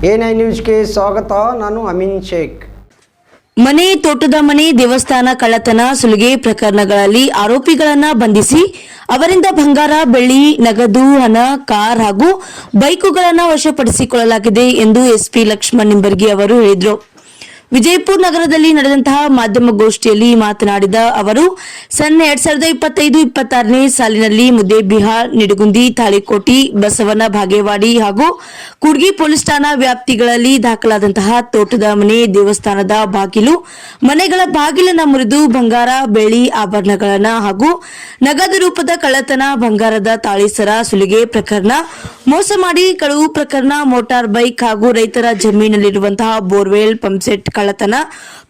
A9 ನ್ಯೂಸ್ಗೆ ಸ್ವಾಗತ. ನಾನು ಅಮೀನ್ ಶೇಖ್. ಮನೆ, ತೋಟದ ಮನೆ, ದೇವಸ್ಥಾನ ಕಳ್ಳತನ, ಸುಲಿಗೆ ಪ್ರಕರಣಗಳಲ್ಲಿ ಆರೋಪಿಗಳನ್ನು ಬಂಧಿಸಿ ಅವರಿಂದ ಬಂಗಾರ, ಬೆಳ್ಳಿ, ನಗದು, ಹಣ, ಕಾರ್ ಹಾಗೂ ಬೈಕುಗಳನ್ನು ವಶಪಡಿಸಿಕೊಳ್ಳಲಾಗಿದೆ ಎಂದು ಎಸ್ಪಿ ಲಕ್ಷ್ಮಣ್ ನಿಂಬರ್ಗಿ ಅವರು ಹೇಳಿದರು. ವಿಜಯಪುರ ನಗರದಲ್ಲಿ ನಡೆದಂತಹ ಮಾಧ್ಯಮಗೋಷ್ಠಿಯಲ್ಲಿ ಮಾತನಾಡಿದ ಅವರು, ಸನ್ 2025-26ನೇ ಸಾಲಿನಲ್ಲಿ ಮುದ್ದೇಬಿಹಾಳ್, ನಿಡಗುಂದಿ, ತಾಳಿಕೋಟಿ, ಬಸವನ ಬಾಗೇವಾಡಿ ಹಾಗೂ ಕೂಡ್ಗಿ ಪೊಲೀಸ್ ಠಾಣಾ ವ್ಯಾಪ್ತಿಗಳಲ್ಲಿ ದಾಖಲಾದಂತಹ ತೋಟದ ಮನೆ, ದೇವಸ್ಥಾನದ ಬಾಗಿಲು, ಮನೆಗಳ ಬಾಗಿಲನ್ನು ಮುರಿದು ಬಂಗಾರ, ಬೆಳ್ಳಿ ಆಭರಣಗಳನ್ನು ಹಾಗೂ ನಗದು ರೂಪದ ಕಳ್ಳತನ, ಬಂಗಾರದ ತಾಳಿಸರ, ಸುಲಿಗೆ ಪ್ರಕರಣ, ಮೋಸ ಮಾಡಿ ಕಳುವು ಪ್ರಕರಣ, ಮೋಟಾರ್ ಬೈಕ್ ಹಾಗೂ ರೈತರ ಜಮೀನಲ್ಲಿರುವಂತಹ ಬೋರ್ವೆಲ್, ಪಂಪ್ಸೆಟ್ ಕಳ್ಳತನ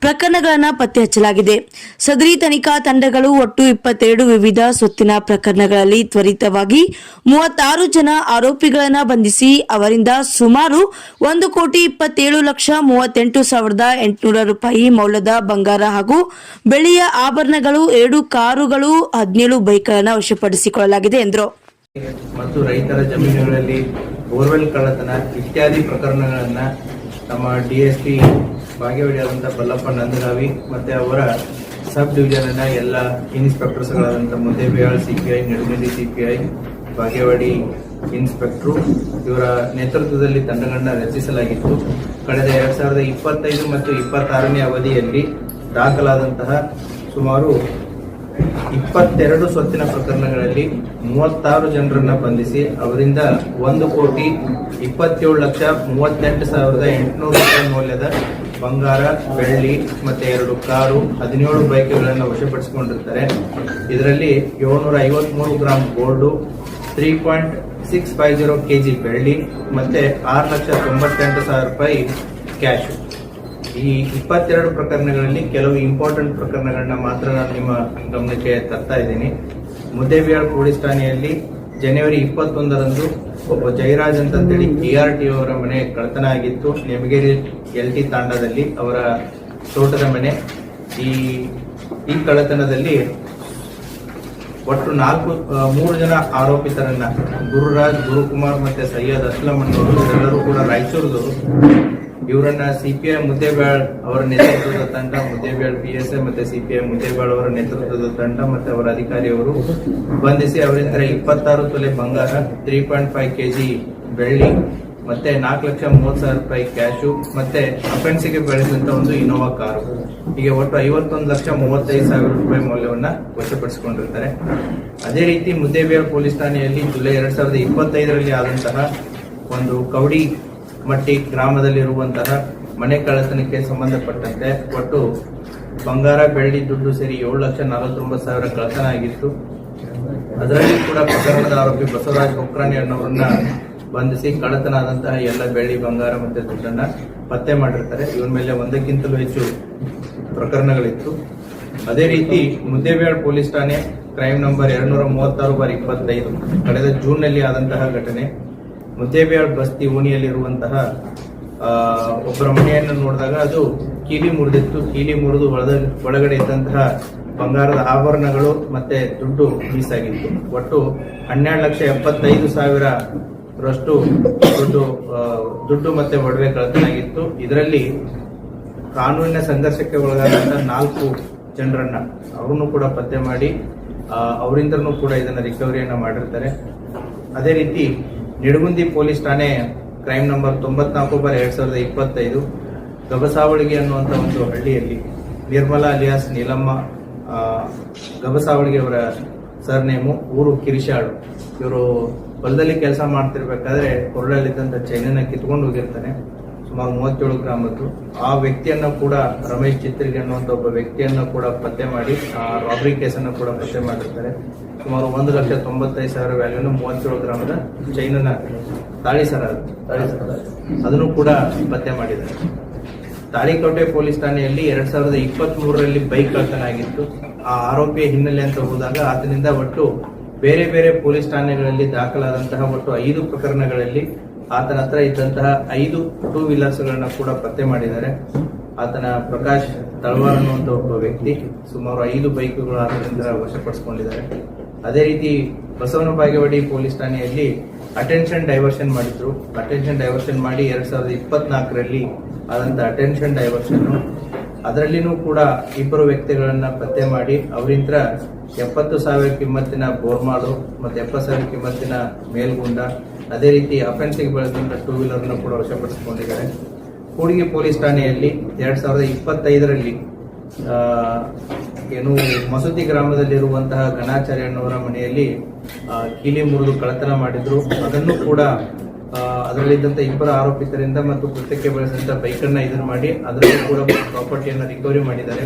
ಪ್ರಕರಣಗಳನ್ನು ಪತ್ತೆ ಹಚ್ಚಲಾಗಿದೆ. ಸದರಿ ತನಿಖಾ ತಂಡಗಳು ಒಟ್ಟು 22 ವಿವಿಧ ಸ್ವತ್ತಿನ ಪ್ರಕರಣಗಳಲ್ಲಿ ತ್ವರಿತವಾಗಿ 36 ಜನ ಆರೋಪಿಗಳನ್ನು ಬಂಧಿಸಿ ಅವರಿಂದ ಸುಮಾರು 1,27,38,800 ರೂಪಾಯಿ ಮೌಲ್ಯದ ಬಂಗಾರ ಹಾಗೂ ಬೆಳ್ಳಿಯ ಆಭರಣಗಳು, 2 ಕಾರುಗಳು, 17 ಬೈಕ್ಗಳನ್ನು ವಶಪಡಿಸಿಕೊಳ್ಳಲಾಗಿದೆ ಎಂದರು. ಮತ್ತು ರೈತರ ಜಮೀನುಗಳಲ್ಲಿ ಬೋರ್ವೆಲ್ ಕಳ್ಳತನ ಇತ್ಯಾದಿ ಪ್ರಕರಣಗಳನ್ನ ನಮ್ಮ ಡಿಎಸ್ಪಿ ಬಾಗೇವಾಡಿ ಆದಂತಹ ಬಲ್ಲಪ್ಪ ನಂದಗಾವಿ ಮತ್ತೆ ಅವರ ಸಬ್ ಡಿವಿಷನ್ ಎಲ್ಲ ಇನ್ಸ್ಪೆಕ್ಟರ್ಸ್ಗಳಾದಂತಹ Muddebihal CPI, Nidagundi CPI, Bagewadi inspector ಇವರ ನೇತೃತ್ವದಲ್ಲಿ ತಂಡಗಳನ್ನ ರಚಿಸಲಾಗಿತ್ತು. ಕಳೆದ 2025 ಮತ್ತು 26ನೇ ಅವಧಿಯಲ್ಲಿ ದಾಖಲಾದಂತಹ ಸುಮಾರು 22 ಸ್ವತ್ತಿನ ಪ್ರಕರಣಗಳಲ್ಲಿ 36 ಜನರನ್ನ ಬಂಧಿಸಿ ಅವರಿಂದ 1,27,38,800 ರೂಪಾಯಿ ಮೌಲ್ಯದ ಬಂಗಾರ, ಬೆಳ್ಳಿ ಮತ್ತೆ 2 ಕಾರು, 17 ಬೈಕ್ಗಳನ್ನು ವಶಪಡಿಸಿಕೊಂಡಿರ್ತಾರೆ. ಇದರಲ್ಲಿ 753 ಗ್ರಾಂ ಗೋಲ್ಡು, 3.650 kg ಬೆಳ್ಳಿ ಮತ್ತೆ 6,98,000 ರೂಪಾಯಿ ಕ್ಯಾಶ್. ಈ 22 ಪ್ರಕರಣಗಳಲ್ಲಿ ಕೆಲವು ಇಂಪಾರ್ಟೆಂಟ್ ಪ್ರಕರಣಗಳನ್ನ ಮಾತ್ರ ನಾನು ನಿಮ್ಮ ಗಮನಕ್ಕೆ ತರ್ತಾ ಇದ್ದೀನಿ. ಮುದ್ದೇಬಿಹಾಳ್ ಪೊಲೀಸ್ ಠಾಣೆಯಲ್ಲಿ ಜನವರಿ 21ರಂದು ಒಬ್ಬ ಜಯರಾಜ್ ಅಂತೇಳಿ DRT ಅವರ ಮನೆ ಕಳ್ಳತನ ಆಗಿತ್ತು. ನೇಮಗೇರಿ LT ತಾಂಡದಲ್ಲಿ ಅವರ ತೋಟದ ಮನೆ. ಈ ಕಳ್ಳತನದಲ್ಲಿ ಒಟ್ಟು 3 ಜನ ಆರೋಪಿತರನ್ನ ಗುರುರಾಜ್, ಗುರುಕುಮಾರ್ ಮತ್ತೆ ಸೈಯದ್ ಅಸ್ಲಂ ಅನ್ನೋರು ಎಲ್ಲರೂ ಕೂಡ ರಾಯಚೂರದವರು. ಇವರನ್ನ ಸಿಪಿಐ ಮುದ್ದೇಬಿಹಾಳ್ ಅವರ ನೇತೃತ್ವದ ತಂಡ, ಮುದ್ದೇಬಿಹಾಳ್ PSI ಮತ್ತೆ ಸಿಪಿಐ ಮುದ್ದೇಬಿಹಾಳ್ ಅವರ ನೇತೃತ್ವದ ತಂಡ ಮತ್ತೆ ಅವರ ಅಧಿಕಾರಿಯವರು ಬಂಧಿಸಿ ಅವರಿಂದ 26 ತೊಲೆ ಬಂಗಾರ, 3.5 kg ಬೆಳ್ಳಿ ಮತ್ತೆ 4,30,000 ರೂಪಾಯಿ ಕ್ಯಾಶು ಮತ್ತೆ ಅಫೆನ್ಸಿಗೆ ಬೆಳೆದಂತ ಒಂದು ಇನೋವಾ ಕಾರು, ಹೀಗೆ ಒಟ್ಟು 51,35,000 ರೂಪಾಯಿ ಮೌಲ್ಯವನ್ನ ವಶಪಡಿಸಿಕೊಂಡಿರ್ತಾರೆ. ಅದೇ ರೀತಿ ಮುದ್ದೇಬಿಹಾಳ್ ಪೊಲೀಸ್ ಠಾಣೆಯಲ್ಲಿ ಜುಲೈ 2025ರಲ್ಲಿ ಆದಂತಹ ಒಂದು ಕವಡಿ ಮಟ್ಟಿ ಗ್ರಾಮದಲ್ಲಿರುವಂತಹ ಮನೆ ಕಳ್ಳತನಕ್ಕೆ ಸಂಬಂಧಪಟ್ಟಂತೆ ಒಟ್ಟು ಬಂಗಾರ, ಬೆಳ್ಳಿ, ದುಡ್ಡು ಸೇರಿ 7,49,000 ಕಳ್ಳತನ ಆಗಿತ್ತು. ಅದರಲ್ಲಿ ಕೂಡ ಪ್ರಕರಣದ ಆರೋಪಿ ಬಸವರಾಜ್ ಕೊಕ್ರಾಣಿ ಅನ್ನೋರನ್ನ ಬಂಧಿಸಿ ಕಳ್ಳತನ ಆದಂತಹ ಎಲ್ಲ ಬೆಳ್ಳಿ, ಬಂಗಾರ ಮತ್ತೆ ದುಡ್ಡನ್ನ ಪತ್ತೆ ಮಾಡಿರ್ತಾರೆ. ಇವನ ಮೇಲೆ 1ಕ್ಕಿಂತಲೂ ಹೆಚ್ಚು ಪ್ರಕರಣಗಳಿತ್ತು. ಅದೇ ರೀತಿ ಮುದ್ದೇಬಿಹಾಳ್ ಪೊಲೀಸ್ ಠಾಣೆ ಕ್ರೈಮ್ ನಂಬರ್ 236/25 ಕಳೆದ ಜೂನ್ ನಲ್ಲಿ ಆದಂತಹ ಘಟನೆ. ಮುದ್ದೇಬಿಹಾಳ್ ಬಸ್ತಿ ಓಣಿಯಲ್ಲಿರುವಂತಹ ಒಬ್ಬರ ಮನೆಯನ್ನು ನೋಡಿದಾಗ ಅದು ಕೀಲಿ ಮುರಿದಿತ್ತು. ಕೀಲಿ ಮುರಿದು ಒಳಗಡೆ ಇದ್ದಂತಹ ಬಂಗಾರದ ಆಭರಣಗಳು ಮತ್ತೆ ದುಡ್ಡು ಮೀಸಾಗಿತ್ತು. ಒಟ್ಟು 12,75,000 ರಷ್ಟು ದುಡ್ಡು ಮತ್ತೆ ಒಡವೆ ಕಳ್ಳತನಾಗಿತ್ತು. ಇದರಲ್ಲಿ ಕಾನೂನಿನ ಸಂಘರ್ಷಕ್ಕೆ ಒಳಗಾದಂತಹ 4 ಜನರನ್ನ ಅವರನ್ನು ಕೂಡ ಪತ್ತೆ ಮಾಡಿ ಅವರಿಂದನೂ ಕೂಡ ಇದನ್ನ ರಿಕವರಿಯನ್ನ ಮಾಡಿರ್ತಾರೆ. ಅದೇ ರೀತಿ ನಿಡಗುಂದಿ ಪೊಲೀಸ್ ಠಾಣೆ ಕ್ರೈಮ್ ನಂಬರ್ 94/2025 ಗಬಸಾವಳಿಗೆ ಅನ್ನುವಂತ ಒಂದು ಹಳ್ಳಿಯಲ್ಲಿ ನಿರ್ಮಲಾ ಅಲಿಯಾಸ್ ನೀಲಮ್ಮ ಗಬಸಾವಳಿಗೆ ಅವರ ಸರ್ನೇಮು, ಊರು ಕಿರಿಶಾಳು. ಇವರು ಹೊಲದಲ್ಲಿ ಕೆಲಸ ಮಾಡ್ತಿರ್ಬೇಕಾದ್ರೆ ಕೊರಳಲ್ಲಿದ್ದಂತ ಚೈನನ್ನ ಕಿತ್ಕೊಂಡು ಹೋಗಿರ್ತಾನೆ, ಸುಮಾರು 37 ಗ್ರಾಮದ್ದು. ಆ ವ್ಯಕ್ತಿಯನ್ನ ಕೂಡ ರಮೇಶ್ ಚಿತ್ರಿಗೆ ಅನ್ನುವಂತ ಒಬ್ಬ ವ್ಯಕ್ತಿಯನ್ನ ಕೂಡ ಪತ್ತೆ ಮಾಡಿ ಆ ರಾಬರಿ ಕೇಸನ್ನು ಕೂಡ ಪತ್ತೆ ಮಾಡಿರ್ತಾರೆ. ಸುಮಾರು 1,95,000 ವ್ಯಾಲ್ಯೂನ 37 ಗ್ರಾಮದ ಚೈನನ್ನ ತಾಳಿಸರ ಅದನ್ನು ಕೂಡ ಪತ್ತೆ ಮಾಡಿದ್ದಾರೆ. ತಾಳಿಕೋಟೆ ಪೊಲೀಸ್ ಠಾಣೆಯಲ್ಲಿ 2023ರಲ್ಲಿ ಬೈಕ್ ಕಳ್ಳತನ ಆಗಿತ್ತು. ಆ ಆರೋಪಿಯ ಹಿನ್ನೆಲೆ ಅಂತ ಹೋದಾಗ ಆತನಿಂದ ಒಟ್ಟು ಬೇರೆ ಬೇರೆ ಪೊಲೀಸ್ ಠಾಣೆಗಳಲ್ಲಿ ದಾಖಲಾದಂತಹ ಒಟ್ಟು 5 ಪ್ರಕರಣಗಳಲ್ಲಿ ಆತನ ಹತ್ರ ಇದ್ದಂತಹ 5 ಟೂ ವೀಲರ್ಸ್ಗಳನ್ನ ಕೂಡ ಪತ್ತೆ ಮಾಡಿದ್ದಾರೆ. ಆತನ ಪ್ರಕಾಶ್ ತಳವಾರ್ ಅನ್ನುವಂತ ಒಬ್ಬ ವ್ಯಕ್ತಿ ಸುಮಾರು 5 ಬೈಕ್ಗಳು ಆತನಿಂದ ವಶಪಡಿಸಿಕೊಂಡಿದ್ದಾರೆ. ಅದೇ ರೀತಿ ಬಸವನ ಬಾಗೇವಾಡಿ ಪೊಲೀಸ್ ಠಾಣೆಯಲ್ಲಿ ಅಟೆನ್ಷನ್ ಡೈವರ್ಷನ್ ಮಾಡಿದ್ರು. ಅಟೆನ್ಷನ್ ಡೈವರ್ಷನ್ ಮಾಡಿ 2024ರಲ್ಲಿ ಆದಂತ ಅಟೆನ್ಷನ್ ಡೈವರ್ಷನ್, ಅದರಲ್ಲಿನೂ ಕೂಡ ಇಬ್ಬರು ವ್ಯಕ್ತಿಗಳನ್ನ ಪತ್ತೆ ಮಾಡಿ ಅವರಿಂದ 70,000 ಕಿಮ್ಮತ್ತಿನ ಬೋರ್ಮಾಲು ಮತ್ತೆ 70,000 ಕಿಮ್ಮತ್ತಿನ ಮೇಲ್ಗುಂಡ, ಅದೇ ರೀತಿ ಅಫೆನ್ಸಿಗೆ ಬಳಸಿದಂತ 2 ವೀಲರ್ನ ಕೂಡ ವಶಪಡಿಸಿಕೊಂಡಿದ್ದಾರೆ. ಕೂಡ್ಗಿ ಪೊಲೀಸ್ ಠಾಣೆಯಲ್ಲಿ 2025ರಲ್ಲಿ ಏನು ಮಸೂತಿ ಗ್ರಾಮದಲ್ಲಿರುವಂತಹ ಘನಾಚಾರ್ಯನವರ ಮನೆಯಲ್ಲಿ ಕೀಲಿ ಮುರಿದು ಕಳ್ಳತನ ಮಾಡಿದ್ರು. ಅದನ್ನು ಕೂಡ ಅದರಲ್ಲಿದ್ದಂತ ಇಬ್ಬರು ಆರೋಪಿತರಿಂದ ಮತ್ತು ಕೃತ್ಯಕ್ಕೆ ಬಳಸಿದಂತ ಬೈಕನ್ನ ಇದನ್ನು ಮಾಡಿ ಅದರಲ್ಲೂ ಕೂಡ ಪ್ರಾಪರ್ಟಿಯನ್ನು ರಿಕವರಿ ಮಾಡಿದ್ದಾರೆ.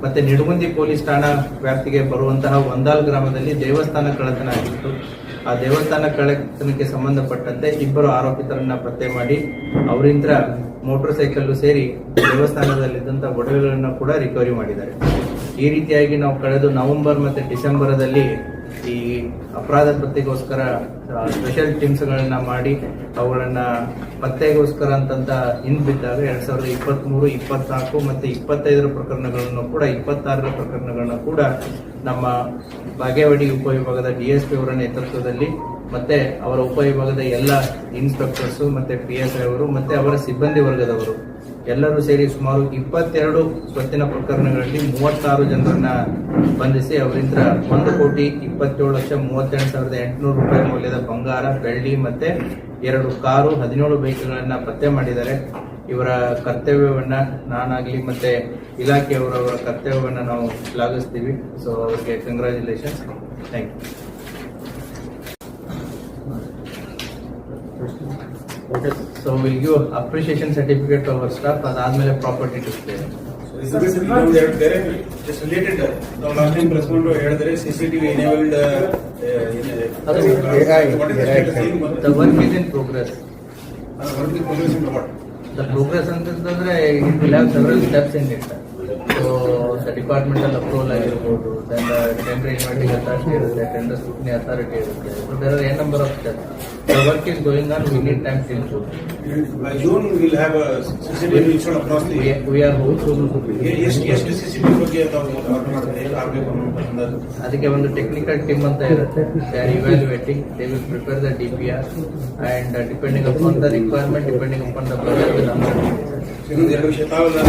ಮತ್ತೆ ನಿಡಗುಂದಿ ಪೊಲೀಸ್ ಠಾಣಾ ವ್ಯಾಪ್ತಿಗೆ ಬರುವಂತಹ ಒಂದಾಲ್ ಗ್ರಾಮದಲ್ಲಿ ದೇವಸ್ಥಾನ ಕಳ್ಳತನ ಆಗಿತ್ತು. ಆ ದೇವಸ್ಥಾನ ಕಳ್ಳತನಕ್ಕೆ ಸಂಬಂಧಪಟ್ಟಂತೆ ಇಬ್ಬರು ಆರೋಪಿತರನ್ನ ಪತ್ತೆ ಮಾಡಿ ಅವರಿಂದ ಮೋಟಾರ್ ಸೈಕಲ್ ಸೇರಿ ದೇವಸ್ಥಾನದಲ್ಲಿದ್ದಂತ ಒಡವೆಗಳನ್ನ ಕೂಡ ರಿಕವರಿ ಮಾಡಿದ್ದಾರೆ. ಈ ರೀತಿಯಾಗಿ ನಾವು ಕಳೆದ ನವೆಂಬರ್ ಮತ್ತೆ ಡಿಸೆಂಬರ್ದಲ್ಲಿ ಈ ಅಪರಾಧ ಪತ್ತೆಗೋಸ್ಕರ ಸ್ಪೆಷಲ್ ಟೀಮ್ಸ್ ಗಳನ್ನ ಮಾಡಿ ಅವುಗಳನ್ನ ಪತ್ತೆಗೋಸ್ಕರ ಅಂತಂತ ಹಿಂದ್ಬಿದ್ದಾಗ 2023, 24 ಮತ್ತೆ 25ರ ಪ್ರಕರಣಗಳನ್ನು ಕೂಡ 26ರ ಪ್ರಕರಣಗಳನ್ನ ಕೂಡ ನಮ್ಮ ಬಾಗೇವಾಡಿ ಉಪವಿಭಾಗದ DSP ಅವರ ನೇತೃತ್ವದಲ್ಲಿ ಮತ್ತೆ ಅವರ ಉಪವಿಭಾಗದ ಎಲ್ಲ ಇನ್ಸ್ಪೆಕ್ಟರ್ಸ್ ಮತ್ತೆ PSI ಅವರು ಮತ್ತೆ ಅವರ ಸಿಬ್ಬಂದಿ ವರ್ಗದವರು ಎಲ್ಲರೂ ಸೇರಿ ಸುಮಾರು 22 ಸ್ವತ್ತಿನ ಪ್ರಕರಣಗಳಲ್ಲಿ 36 ಜನರನ್ನ ಬಂಧಿಸಿ ಅವರಿಂದ 1,27,38,800 ರೂಪಾಯಿ ಮೌಲ್ಯದ ಬಂಗಾರ, ಬೆಳ್ಳಿ ಮತ್ತೆ 2 ಕಾರು, 17 ಬೈಕ್ಗಳನ್ನ ಪತ್ತೆ ಮಾಡಿದ್ದಾರೆ. ಇವರ ಕರ್ತವ್ಯವನ್ನ ನಾನಾಗ್ಲಿ ಮತ್ತೆ ಇಲಾಖೆಯವರ ಕರ್ತವ್ಯವನ್ನ ನಾವು ಶ್ಲಾಘಿಸ್ತೀವಿ. ಸೊ ಅವರಿಗೆ congratulations. Thank you. So we'll give appreciation certificate to our staff. ಅದಾದ್ಮೇಲೆ ಪ್ರಾಪರ್ಟಿ ಡಿಸ್ಪ್ಲೇ. Just related, ನಾವು last time press conference ಹೇಳಿದ್ರೆ CCTV enabled. The work is in progress. Work in progress in what? The progress ಅಂತಂದ್ರೆ it will have several steps in it. So the departmental approval ಆಗಿರ್ಬೋದು, then the tender inviting authority ಇರುತ್ತೆ, tender scrutiny authority ಇರುತ್ತೆ. So there are a number of steps. The work is going on. We need time till June. By June we'll have a CCTV installed across the. We are hopeful. ಎಷ್ಟು CCTV ಬಗ್ಗೆ ತಾವು work ಮಾಡ್ತಾರೆ ಆಗಬೇಕು ಅನ್ನೋ ಅದಕ್ಕೆ ಒಂದು technical team ಅಂತ ಇರುತ್ತೆ. They are evaluating. They will prepare the DPR and depending upon the requirement, depending upon the budget, the number. ಇನ್ನೊಂದು 2 ವಿಷಯ ತಾವೆಲ್ಲ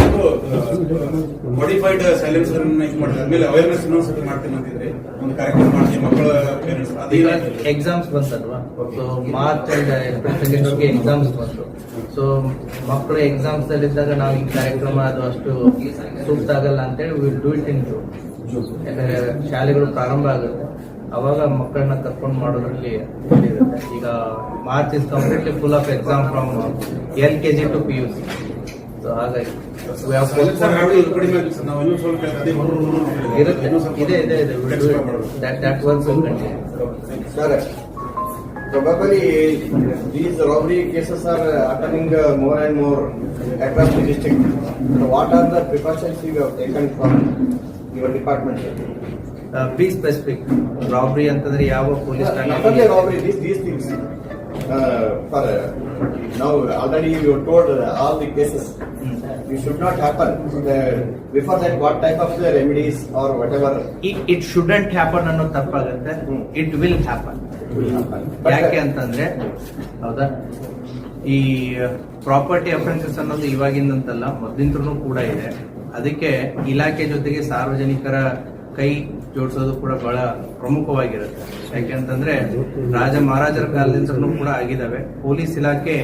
ಮಾಡಿಫೈಡ್ ಸೈಲೆನ್ಸರ್ ಯೂಸ್ ಮಾಡಿದ್ರೆ ಆಮೇಲೆ ಅವೇರ್ನೆಸ್ ಇನ್ನೊಂದ್ಸತಿ ಮಾಡ್ತೀನಿ ಅಂತಿದ್ರೆ ಒಂದು ಕಾರ್ಯಕ್ರಮ ಮಾಡ್ತೀವಿ ಮಕ್ಕಳ ಪೇರೆಂಟ್ಸ್ ಈಗ ಎಕ್ಸಾಮ್ಸ್ ಬಂತಲ್ವಾ, ಸೊ ಮಾರ್ಚ್ ಅಂಡ್ ಏಪ್ರಿಲ್ ಸೆಕೆಂಡ್ಗೆ ಎಕ್ಸಾಮ್ಸ್ ಬಂತು. ಸೊ ಮಕ್ಕಳು ಎಕ್ಸಾಮ್ಸ್ ಅಲ್ಲಿದ್ದಾಗ ನಾವು ಈ ಕಾರ್ಯಕ್ರಮ ಅದು ಅಷ್ಟು ಸೂಕ್ತ ಆಗಲ್ಲ ಅಂತೇಳಿ will do it in June. ಯಾಕಂದ್ರೆ ಶಾಲೆಗಳು ಪ್ರಾರಂಭ ಆಗುತ್ತೆ, ಅವಾಗ ಮಕ್ಕಳನ್ನ ಕರ್ಕೊಂಡು ಮಾಡೋದ್ರಲ್ಲಿ ಇರುತ್ತೆ. ಈಗ March is completely full of exam from LKG to PUC. So ಹಾಗಾಗಿ ನಾವು ಇನ್ನೂ ಸ್ವಲ್ಪ ಇರುತ್ತೆ, ಇದೆ that works will continue. Sir, probably these robbery cases are occurring more and more across the district. So what are the precautions you have taken from your department? Be specific. Robbery ಅಂತಂದ್ರೆ ಯಾವ police Not only robbery, these things. For now, already you told all the cases. You should not happen. Before that, what type of the remedies or whatever? It shouldn't happen ಅನ್ನೋ ತಪ್ಪಾಗುತ್ತೆ. It will happen. ಯಾಕೆ ಅಂತಂದ್ರೆ ಹೌದಾ, ಈ property offences ಅನ್ನೋದು ಇವಾಗಿಂದಂತಲ್ಲ, ಮೊದಲಿಂದೂ ಕೂಡ ಇದೆ. ಅದಕ್ಕೆ ಇಲಾಖೆ ಜೊತೆಗೆ ಸಾರ್ವಜನಿಕರ ಕೈ ಜೋಡಿಸೋದು ಕೂಡ ಬಹಳ ಪ್ರಮುಖವಾಗಿರುತ್ತೆ. ಯಾಕೆಂತಂದ್ರೆ ರಾಜ ಮಹಾರಾಜರ ಕಾಲದಿಂದಲೂ ಕೂಡ ಆಗಿದ್ದಾವೆ. ಪೊಲೀಸ್ ಇಲಾಖೆ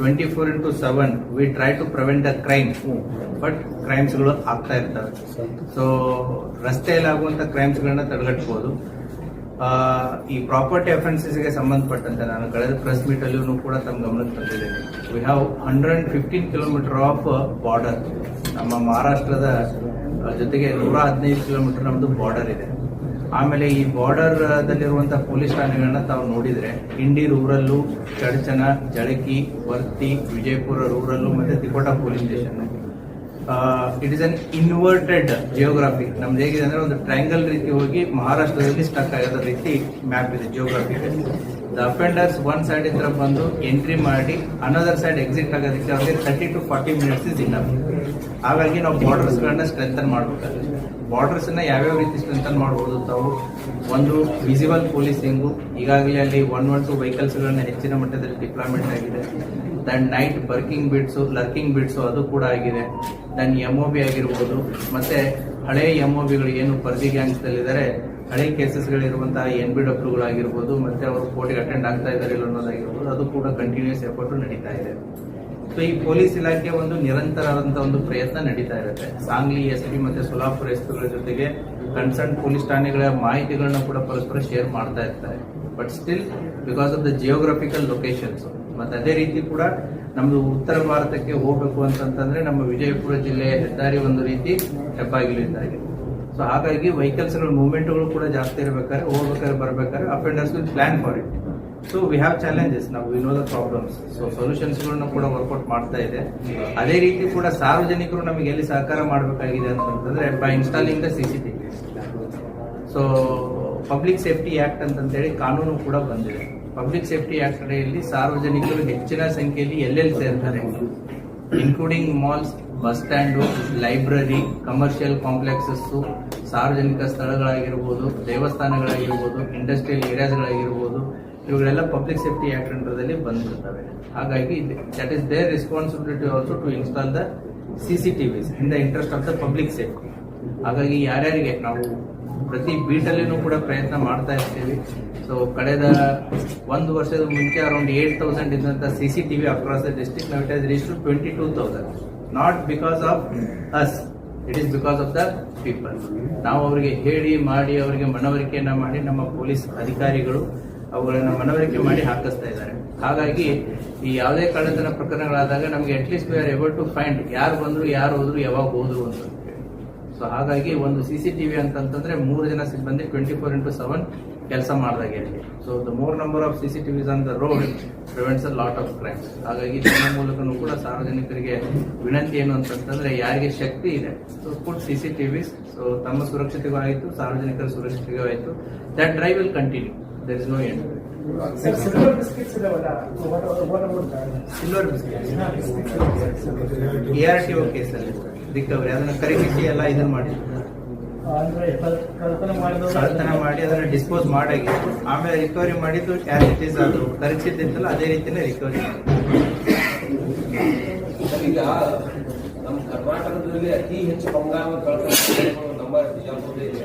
24/7 we try to prevent the crime, but crimes ಗಳು ಆಗ್ತಾ ಇರ್ತವೆ. ಸೊ ರಸ್ತೆಯಲ್ಲಿ ಆಗುವಂತ ಕ್ರೈಮ್ಸ್ ಗಳನ್ನ ತಡೆಗಟ್ಟಬಹುದು. ಈ ಪ್ರಾಪರ್ಟಿ ಅಫೆನ್ಸಸ್ಗೆ ಸಂಬಂಧಪಟ್ಟಂತೆ ನಾನು ಕಳೆದ ಪ್ರೆಸ್ ಮೀಟ್ ಅಲ್ಲಿಯೂ ಕೂಡ ತಮ್ಮ ಗಮನಕ್ಕೆ ತಂದಿದ್ದೇನೆ. We have 115 kilometre of border. ನಮ್ಮ ಮಹಾರಾಷ್ಟ್ರದ ಜೊತೆಗೆ 115 ಕಿಲೋಮೀಟರ್ ನಮ್ದು ಬಾರ್ಡರ್ ಇದೆ. ಆಮೇಲೆ ಈ ಬಾರ್ಡರ್ ದಲ್ಲಿರುವಂತಹ ಪೊಲೀಸ್ ಠಾಣೆಗಳನ್ನ ತಾವು ನೋಡಿದ್ರೆ ಇಂಡಿ ರೂರಲ್ಲು, ಚಡಚನ, ಜಳಕಿ, ವರ್ತಿ, ವಿಜಯಪುರ ರೂರಲ್ಲು ಮತ್ತೆ Tikota police station. It is an inverted geography. ನಮ್ದು ಹೇಗಿದೆ ಅಂದ್ರೆ ಒಂದು ಟ್ರಯಾಂಗಲ್ ರೀತಿ ಹೋಗಿ ಮಹಾರಾಷ್ಟ್ರದಲ್ಲಿ ಸ್ಟಕ್ ಆಗೋದ ರೀತಿ ಮ್ಯಾಪ್ ಇದೆ geography. The offenders one side ಇಂದ ಬಂದು ಎಂಟ್ರಿ ಮಾಡಿ ಅನದರ್ ಸೈಡ್ ಎಕ್ಸಿಟ್ ಆಗೋದಕ್ಕೆ ಅವ್ರಿಗೆ 30 to 40 minutes ಇಸ್ ಇನಫ್. ಹಾಗಾಗಿ ನಾವು ಬಾರ್ಡರ್ಸ್ ಗಳನ್ನ ಸ್ಟ್ರೆಂಥನ್ ಮಾಡಬೇಕಾಗುತ್ತೆ. ಬಾರ್ಡರ್ಸ್ ನ ಯಾವ್ಯಾವ ರೀತಿ ಸ್ಟ್ರೆಂಥನ್ ಮಾಡಬಹುದು ತಾವು, ಒಂದು ವಿಸಿಬಲ್ ಪೊಲೀಸಿಂಗು, ಈಗಾಗಲೇ ಅಲ್ಲಿ 112 ವೆಹಿಕಲ್ಸ್ ಗಳನ್ನ ಹೆಚ್ಚಿನ ಮಟ್ಟದಲ್ಲಿ ಡಿಪ್ಲಾಯ್ಮೆಂಟ್ ಆಗಿದೆ. ದೆನ್ ನೈಟ್ ಬರ್ಕಿಂಗ್ ಬಿಟ್ಸು, ಲರ್ಕಿಂಗ್ ಬಿಟ್ಸು ಅದು ಕೂಡ ಆಗಿದೆ. ದೆನ್ MOB ಆಗಿರ್ಬೋದು, ಮತ್ತೆ ಹಳೆ MOBಗಳು ಏನು ಪರ್ದಿ ಗ್ಯಾಂಗ್ಸ್ ಇದ್ದಾರೆ, ಹಳೆ ಕೇಸಸ್ಗಳಿರುವಂತಹ NBWಗಳಾಗಿರ್ಬೋದು, ಮತ್ತೆ ಅವರು ಕೋರ್ಟ್ಗೆ ಅಟೆಂಡ್ ಆಗ್ತಾ ಇದ್ದಾರೆ ಅನ್ನೋದಾಗಿರ್ಬೋದು, ಅದು ಕೂಡ ಕಂಟಿನ್ಯೂಸ್ ಎಫರ್ಟ್ ನಡೀತಾ ಇದೆ. ಸೊ ಈ ಪೊಲೀಸ್ ಇಲಾಖೆ ಒಂದು ನಿರಂತರವಾದಂತಹ ಒಂದು ಪ್ರಯತ್ನ ನಡೀತಾ ಇರುತ್ತೆ. ಸಾಂಗ್ಲಿ SP ಮತ್ತೆ ಸೋಲಾಪುರ SPಗಳ ಜೊತೆಗೆ ಕನ್ಸರ್ನ್ ಪೊಲೀಸ್ ಠಾಣೆಗಳ ಮಾಹಿತಿಗಳನ್ನ ಕೂಡ ಪರಸ್ಪರ ಶೇರ್ ಮಾಡ್ತಾ ಇರ್ತಾರೆ. But still because of the geographical locations, ಮತ್ತೆ ಅದೇ ರೀತಿ ಕೂಡ ನಮ್ದು ಉತ್ತರ ಭಾರತಕ್ಕೆ ಹೋಗ್ಬೇಕು ಅಂತಂದ್ರೆ ನಮ್ಮ ವಿಜಯಪುರ ಜಿಲ್ಲೆಯ ಹೆದ್ದಾರಿ ಒಂದು ರೀತಿ ಹೆಬ್ಬಾಗಿಲು ಇದ್ದಾಗಿದೆ. ಸೊ ಹಾಗಾಗಿ ವೆಹಿಕಲ್ಸ್ ಗಳ ಮೂವ್ಮೆಂಟ್ಗಳು ಕೂಡ ಜಾಸ್ತಿ ಇರಬೇಕಾದ್ರೆ, ಹೋಗ್ಬೇಕಾದ್ರೆ ಬರ್ಬೇಕಾದ್ರೆ offenders will plan for it. So we have challenges, ನಾವು we know the problems. So solutions ಗಳನ್ನ ಕೂಡ ವರ್ಕೌಟ್ ಮಾಡ್ತಾ ಇದೆ. ಅದೇ ರೀತಿ ಕೂಡ ಸಾರ್ವಜನಿಕರು ನಮಗೆ ಎಲ್ಲಿ ಸಹಕಾರ ಮಾಡಬೇಕಾಗಿದೆ ಅಂತಂದ್ರೆ by installing the CCTV. So public safety act ಅಂತೇಳಿ ಕಾನೂನು ಕೂಡ ಬಂದಿದೆ. ಪಬ್ಲಿಕ್ ಸೇಫ್ಟಿ ಆಕ್ಟ್ ಅಡಿಯಲ್ಲಿ ಸಾರ್ವಜನಿಕರು ಹೆಚ್ಚಿನ ಸಂಖ್ಯೆಯಲ್ಲಿ ಎಲ್ಲೆಲ್ಲಿ ಸೇರ್ತಾರೆ, including malls, bus stand, library, commercial complexes, ಸಾರ್ವಜನಿಕ ಸ್ಥಳಗಳಾಗಿರ್ಬೋದು, ದೇವಸ್ಥಾನಗಳಾಗಿರ್ಬೋದು, ಇಂಡಸ್ಟ್ರಿಯಲ್ ಏರಿಯಾಸ್ಗಳಾಗಿರ್ಬೋದು, ಇವುಗಳೆಲ್ಲ ಪಬ್ಲಿಕ್ ಸೇಫ್ಟಿ ಆಕ್ಟ್ ಅಂಡರ್ದಲ್ಲಿ ಬಂದಿರ್ತವೆ. ಹಾಗಾಗಿ that is their responsibility also to install the CCTVs in the interest of the public safety. ಹಾಗಾಗಿ ಯಾರ್ಯಾರಿಗೆ ನಾವು ಪ್ರತಿ ಬೀಟಲ್ಲಿನೂ ಕೂಡ ಪ್ರಯತ್ನ ಮಾಡ್ತಾ ಇರ್ತೀವಿ. ಸೊ ಕಳೆದ ಒಂದು ವರ್ಷದ ಮುಂಚೆ ಅರೌಂಡ್ 8,000 ಇದ್ದಂತ CCTV across the district, now it has reached to 22,000. Not because of us, it is because of the people. ನಾವು ಅವರಿಗೆ ಹೇಳಿ ಮಾಡಿ ಅವರಿಗೆ ಮನವರಿಕೆಯನ್ನ ಮಾಡಿ ನಮ್ಮ ಪೊಲೀಸ್ ಅಧಿಕಾರಿಗಳು ಅವುಗಳನ್ನ ಮನವರಿಕೆ ಮಾಡಿ ಹಾಕಿಸ್ತಾ ಇದ್ದಾರೆ. ಹಾಗಾಗಿ ಈ ಯಾವುದೇ ಕಳ್ಳತನ ಪ್ರಕರಣಗಳಾದಾಗ ನಮಗೆ at least we are able to find ಯಾರು ಬಂದ್ರು, ಯಾರು ಹೋದ್ರು, ಯಾವಾಗ ಹೋದ್ರು ಅಂತ. ಸೊ ಹಾಗಾಗಿ ಒಂದು CCTV ಅಂತಂದ್ರೆ 3 ಜನ ಸಿಬ್ಬಂದಿ 24/7 ಕೆಲಸ ಮಾಡಿದಾಗೆ. So the more number of CCTVs on the road prevents a lot of crimes. ಹಾಗಾಗಿ ಇದರ ಮೂಲಕನೂ ಕೂಡ ಸಾರ್ವಜನಿಕರಿಗೆ ವಿನಂತಿ ಏನು ಅಂತಂದ್ರೆ ಯಾರಿಗೆ ಶಕ್ತಿ ಇದೆ ಸೊ ಪುಟ್ CCTVs. ಸೊ ತಮ್ಮ ಸುರಕ್ಷತೆಗೂ ಆಯಿತು, ಸಾರ್ವಜನಿಕರ ಸುರಕ್ಷತೆಗೂ ಆಯಿತು. That drive will continue. There is no end. Silver biscuits ARTO ಕೇಸಲ್ಲಿ ರಿಕವರಿ, ಅದನ್ನ ಖರೀದಿಸಿ ಎಲ್ಲ ಇದನ್ನ ಮಾಡಿ ಕಳ್ಳತನ ಮಾಡಿ ಅದನ್ನ ಡಿಸ್ಪೋಸ್ ಮಾಡಾಗಿತ್ತು. ಆಮೇಲೆ ರಿಕವರಿ ಮಾಡಿದ್ದು ಆಸ್ ಇಟ್ ಈಸ್, ಅದು ಖರೀದಿಸಿದ್ದಿತ್ತಲ್ಲ ಅದೇ ರೀತಿನೇ ರಿಕವರಿ ಮಾಡಿ. ಈಗ ನಮ್ಮ ಕರ್ನಾಟಕದಲ್ಲಿ ಅತಿ ಹೆಚ್ಚು ಬಂಗಾರ ಕಳ್ಳತನ ನಮ್ಮ ಬಿಜಾಪುರದಲ್ಲಿ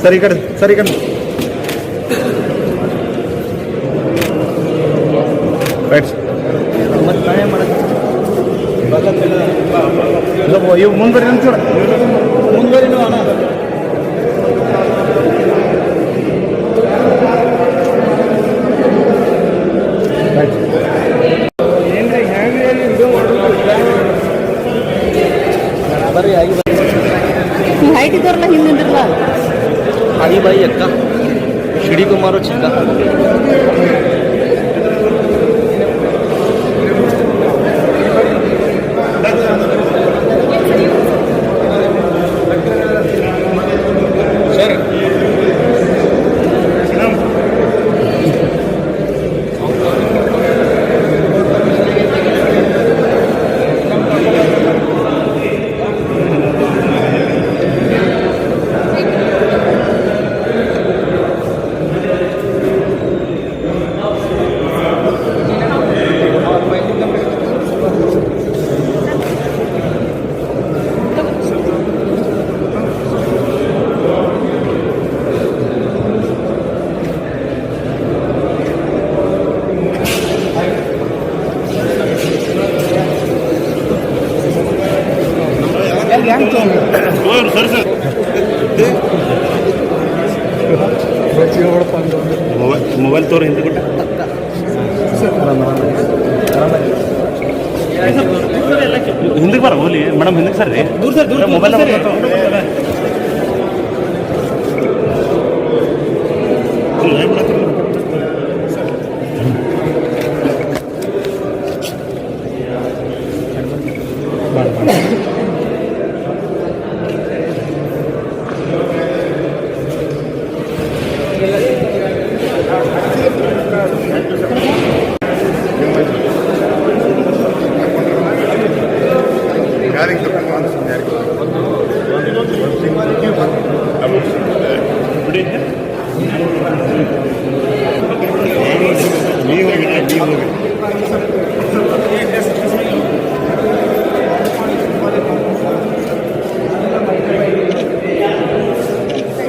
ಸರಿ ಕಡೆ ಇವು ಮುಂದ್ವರಿ ಅಂತೀರ ಮುಂದ್ವರಿ ಅಣ್ಣ ಹೈಟ್ ಇದ್ದವ್ರಲ್ಲ ಹಿಂದಿರಲ್ಲ ಹಳಿ ಬಾಯಿ ಅಕ್ಕ ಶಿಡಿ ಕುಮಾರು ಚಿಕ್ಕ ಮೊಬೈಲ್ ತೋರಿ ಹಿಂದೆ ಕೊಟ್ಟು ಹಿಂದಕ್ಕೆ ಬರ ಹೋಲಿ ಮೇಡಮ್ ಹಿಂದಕ್ಕೆ ಸರ್ ರೀ ದೂರ ಮೊಬೈಲ್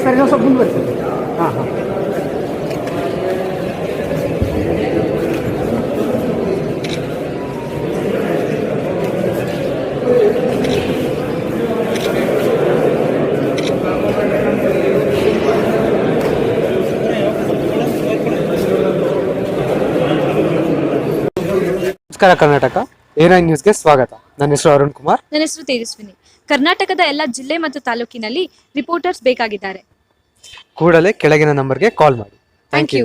ಸರಿ ನಾವು ಸ್ವಲ್ಪ ಮುಂದುವರಿತೀವಿ. ಹಾಂ ಹಾಂ ನಮಸ್ಕಾರ ಕರ್ನಾಟಕ A9 ನ್ಯೂಸ್ಗೆ ಸ್ವಾಗತ. ನನ್ನ ಹೆಸರು ಅರುಣ್ ಕುಮಾರ್. ನನ್ನ ಹೆಸರು ತೇಜಸ್ವಿನಿ. ಕರ್ನಾಟಕದ ಎಲ್ಲ ಜಿಲ್ಲೆ ಮತ್ತು ತಾಲೂಕಿನಲ್ಲಿ ರಿಪೋರ್ಟರ್ಸ್ ಬೇಕಾಗಿದ್ದಾರೆ. ಕೂಡಲೇ ಕೆಳಗಿನ ನಂಬರ್ಗೆ ಕಾಲ್ ಮಾಡಿ. Thank you.